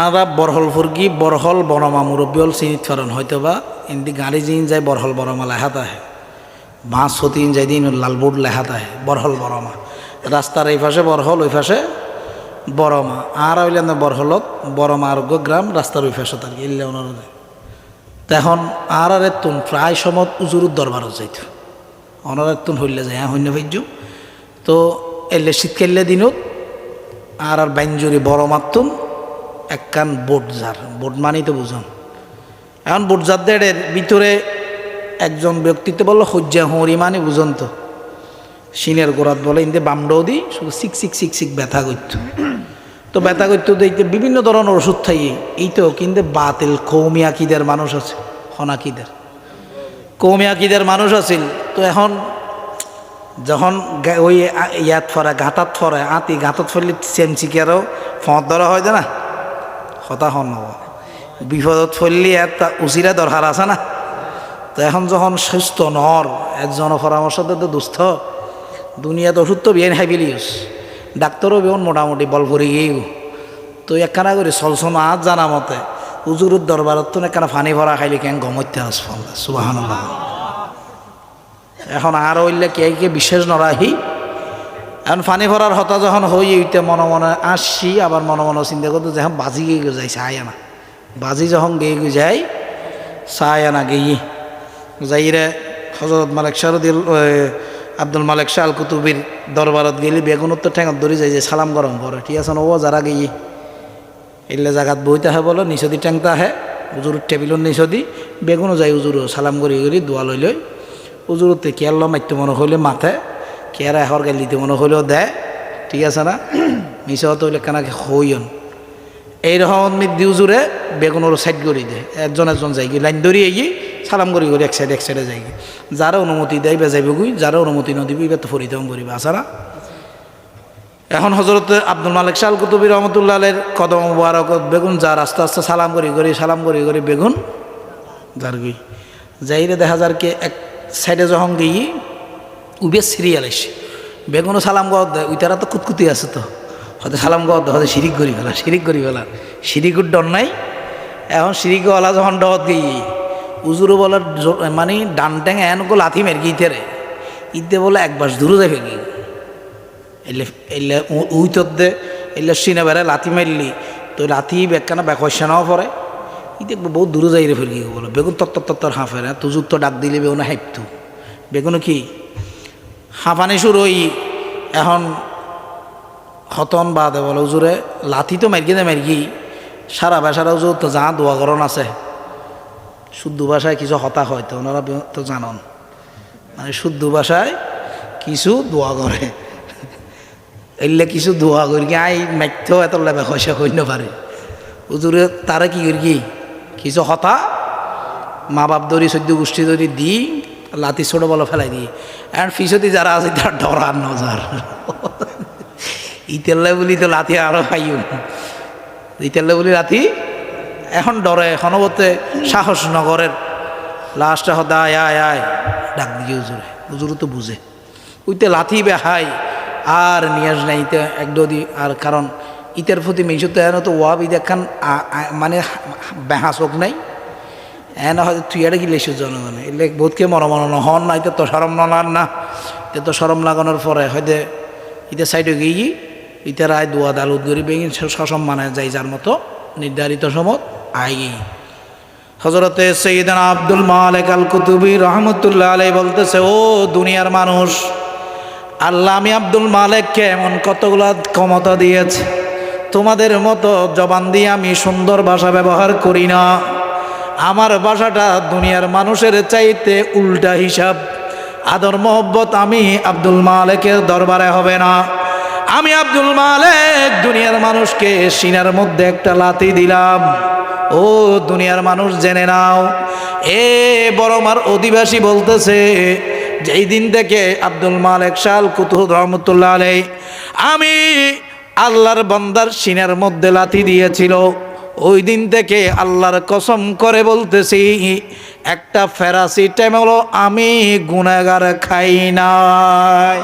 আমরা বরহল ফুরগি বরহল বড়মা মুরব্বীল চিনিত ফেরন হয়তো বা ইন্দি গাড়ি জিন যায় বরহল বড়মা লেখাত আহে বাঁশ সতীন যাই দিন লালবোর্ড লেখাত আহে বরহল বড়মা রাস্তার এই পাশে বরহল ওই পাশে বড়মা আর হইলেন বরহলত বড়মা আরোগ্য গ্রাম রাস্তার ওই পাশে তার ইল্লে ওনারে তখন আর তুন প্রায় সময় উজুরুর দরবারও যাইত অনার তুন হইলে যায় হইন্য ভাইজ তো এলে শীতকালে দিনত আর বাইঞ্জুরি বড় মাতুন একখান বোটজার বোট মানেই তো বুঝান এখন বোটজারদের ভিতরে একজন ব্যক্তিত্ব বললো হজ্জা হরি মানে বুঝন তো সিনের গোড়াত বলে ইন্দে বামডাও দি শুধু সিক সিক সিক সিক ব্যথা করত তো ব্যথা করতে দেখতে বিভিন্ন ধরনের ওষুধ থাইয়ে এই তো কিন্তু বাতিল কৌমি আকিদের মানুষ আছে হনাকিদের কৌমি আকিদের মানুষ আছিল তো এখন যখন ওই ইয়াত ফরে ঘাটাত ফরে আতি ঘাটত ফরলে চেমচিকেরও ফঁত ধরা হয় না হতা হন বিপদত ফরলি একটা উচিরা দরকার আছে না তো এখন যখন সুস্থ নর একজন পরামর্শ তো দুস্থ দুনিয়াতে ওষুধ তো বিয়ে হাইবিলিউস ডাক্তারও বেউন মোটামুটি বল করে গিয়েও তো একখানা করে চলছন আজ জানা মতে উজুরুর দরবারত তো একখানা ফানি ভরা খাইলে কেন গমত্যে হাসফল সুবহানাল্লাহ এখন আর হইলে কে বিশেষ নরাহি এখন ফানি ভরার হতা যখন হই এইতে মনে মনে আসছি আবার মনে মনে চিন্তা করতো যখন বাজি গিয়ে যাই চাই আনা বাজি যখন গিয়ে যাই চাই আনা গিয়ে যাইরে হজরত মালিক শাহরুদ্দিন আব্দুল মালিক শাহ আল কুতুবির দরবারত গেলি বেগুনত ঠেঙত ধরি যাই যে সালাম গরম করে ঠিক আছে ও যারা গিয়ে এলে জাগাত বইতে হয় বলো নিচদি টেংতা হে উজুর টেবিলর নিচদি বেগুনও যাই উজুর সালাম করি করি দোয়া লই লই উজুরতে কেয়াল্ল মাইতে মনে হইলে মাথে কেয়ারা এহর গেল দিতে মনে হইলেও দেয় ঠিক আছে না মিশা হইলে কেনাকে হইন এইরকম দি উজুরে বেগুনের সাইড করে দেয় একজন যাই লাইন ধরিয়ে গিয়ে সালাম করি করি এক সাইডে যাই যারা অনুমতি দেয় বেজাইবে গুই যারা অনুমতি নদিবি এবার তো ফরিদম করিবে আসা না এখন হজরত আব্দুল মালিক শাহ আল কুতুবী রহমতুল্লাহ আলের কদম মুবারকত বেগুন যার আস্তে আস্তে সালাম করি বেগুন যার গুই যাইরে দেখা যার কে এক সাইডে যখন গিয়ে উবে সিরিয়াল এসে বেগুনও সালাম গাওয়া দেয় ওই তারা তো কুতকুতি আছে তো হয়তো সালাম গাওয়া দেয় হয়তো শিরিক করি ফেলা শিরিকুর ডর নাই এখন শিরিকওয়ালা যখন ডত গিয়ে উজুরও বলার মানে ডান ট্যাং এনকো লাথি মের গিয়ে রে ইতে বলে একবার দূরে যাবে গিয়ে এলে উইতর দে এলে সিনে বেড়ে লাথি মারলি তো লাথি বেকানা বেকসা নাও পরে ই দেখবো বহুত দূরে যাই রে ফের গিয়ে বলো বেগুন তত্তর হাঁ ফেরে তুজুর তো ডাক দিলে বেগুন হাইপতু বেগুন কি হাঁপানি শুরু ওই এখন হতন বাদে বলে উজুরে লাথি তো মার্গি সারা বাসারা উজুর তো যা দোয়া করণ আছে শুদ্ধ ভাষায় কিছু হতা হয় তো ওনারা তো জানন মানে শুদ্ধ ভাষায় কিছু দোয়া করে এলে কিছু দোয়া করি আই মাইতেও এত লেবে হইসা হইন পারে উজুরে তারা কি করি কিছু হতা মা বাপ ধরি সদ্য গোষ্ঠী ধরি দি লাতি ছোট বলো ফেলাই দিই এখন ফিসতি যারা আছে তার ডরার নজার ইতেল্লে বলি তো লাথি আরো খাইও ইতেল্লে বলি লাথি এখন ডরে এখনবতে সাহস নগরের লাস্টে হদা আয় ডাক দিয়ে উজুরে তো বুঝে ওইতে লাথি বেহাই আর নিয়াজ নাই ইতে একদি আর কারণ ইতের প্রতি মেসতে এন তো ওয়াব ঈদ একখান মানে বেহা চোখ নাই এন হয়তো তুই এটা কি লেসু জনগণে এলে বহুতকে মরমন হন না ইতে তো সরম নার না এতে তো সরম লাগানোর পরে হয়তো ইতে সাইডে গিয়ে ইতে রায় দোয়া দালুদ গরি বেগি সসম মানে যাই যার মতো নির্ধারিত সমত আই হজরতে সৈয়দনা আব্দুল মালিক আল কুতুবী রহমতুল্লাহ আলাইহি বলতেছে ও দুনিয়ার মানুষ আল্লাহ আমি আব্দুল মালিককে এমন কতগুলা ক্ষমতা দিয়েছে তোমাদের মতো জবান দিয়ে আমি সুন্দর ভাষা ব্যবহার করি না আমার ভাষাটা দুনিয়ার মানুষের চাইতে উল্টা হিসাব আদর মোহব্বত আমি আব্দুল মালিকের দরবারে হবে না আমি আব্দুল মালিক দুনিয়ার মানুষকে সিনার মধ্যে একটা লাথি দিলাম ও দুনিয়ার মানুষ জেনে নাও এ বড়মার অধিবাসী বলতেছে যেই দিন থেকে আব্দুল মালিক শাহ আল কুতুবী রহমতুল্লাহ আলাইহি আমি আল্লাহর বান্দার সিনার মধ্যে লাথি দিয়েছিল ওই দিন থেকে আল্লাহর কসম করে বলতেছি একটা প্যারাসিটামল আমি গুনাহগার খাই নাই।